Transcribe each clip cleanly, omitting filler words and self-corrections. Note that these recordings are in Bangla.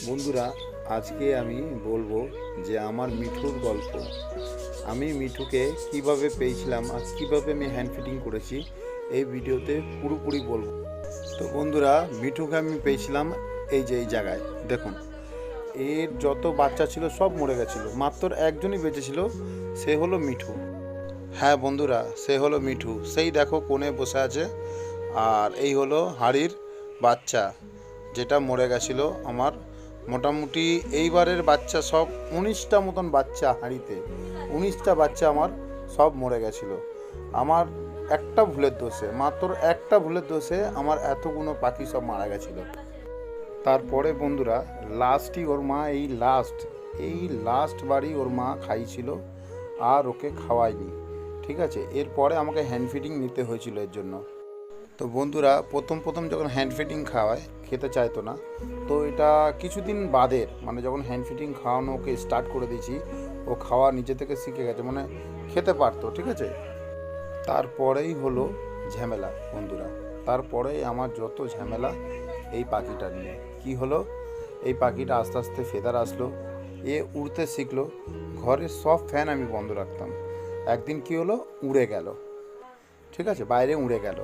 বন্ধুরা, আজকে আমি বলবো যে আমার মিঠুর গল্প। আমি মিঠুকে কিভাবে পেয়েছিলাম আর কিভাবে আমি হ্যান্ড ফিটিং করেছি এই ভিডিওতে পুরোপুরি বলবো। তো বন্ধুরা, মিঠুকে আমি পেয়েছিলাম এই যে এই জায়গায় দেখুন। এর যত বাচ্চা ছিল সব মরে গেছিলো, মাত্র একজনই বেঁচে ছিল, সে হলো মিঠু। হ্যাঁ বন্ধুরা, সে হলো মিঠু। সেই দেখো কোণে বসে আছে। আর এই হলো হাড়ির বাচ্চা, যেটা মরে গেছিলো আমার। মোটামুটি এইবারের বাচ্চা সব 19টা মতন বাচ্চা হাঁড়িতে, 19টা বাচ্চা আমার সব মরে গেছিলো আমার একটা ভুলের দোষে, মাত্র একটা ভুলের দোষে আমার এতগুলো পাখি সব মারা গেছিলো। তারপরে বন্ধুরা, লাস্টই ওর মা এই লাস্ট বাড়ি ওর মা খাইছিল আর ওকে খাওয়ায়নি। ঠিক আছে, এরপরে আমাকে হ্যান্ড ফিডিং নিতে হয়েছিল এর জন্য। তো বন্ধুরা, প্রথম যখন হ্যান্ড ফিডিং খাওয়ায়, খেতে চাইতো না। তো এটা কিছুদিন বাদের, মানে যখন হ্যান্ড ফিডিং খাওয়ানো ওকে স্টার্ট করে দিয়েছি, ও খাওয়া নিজে থেকে শিখে গেছে, মানে খেতে পারতো। ঠিক আছে, তারপরেই হলো ঝামেলা বন্ধুরা। তারপরেই আমার যত ঝামেলা এই পাখিটা নিয়ে। কি হলো, এই পাখিটা আস্তে আস্তে ফেদার আসলো, এ উড়তে শিখলো। ঘরের সব ফ্যান আমি বন্ধ রাখতাম। একদিন কি হলো, উড়ে গেল। ঠিক আছে, বাইরে উড়ে গেল,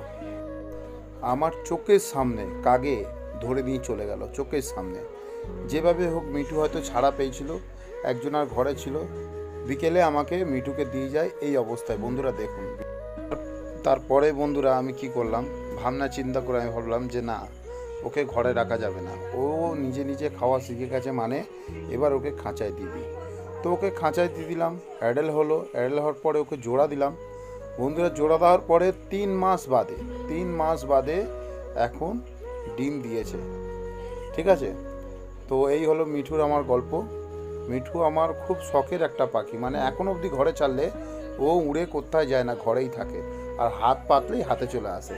আমার চোখের সামনে কাগে ধরে নিয়ে চলে গেল চোখের সামনে। যেভাবে হোক মিঠু হয়তো ছাড়া পেয়েছিল, একজন আর ঘরে ছিল। বিকেলে আমাকে মিঠুকে দিয়ে যায় এই অবস্থায় বন্ধুরা দেখুন। তারপরে বন্ধুরা আমি কি করলাম, ভাবনা চিন্তা করে আমি ভাবলাম যে না, ওকে ঘরে রাখা যাবে না। ও নিজে নিজে খাওয়া শিখে গেছে, মানে এবার ওকে খাঁচায় দিয়ে দিই। তো ওকে খাঁচায় দিয়ে দিলাম। অ্যাডেল হওয়ার পরে ওকে জোড়া দিলাম বন্ধুরা। জোড়া দেওয়ার পরে 3 মাস বাদে এখন ডিম দিয়েছে। ঠিক আছে, তো এই হলো মিঠুর আমার গল্প। মিঠু আমার খুব শখের একটা পাখি, মানে এখন অবধি ঘরে চাললে ও উড়ে কোথায় যায় না, ঘরেই থাকে। আর হাত পাতলেই হাতে চলে আসে।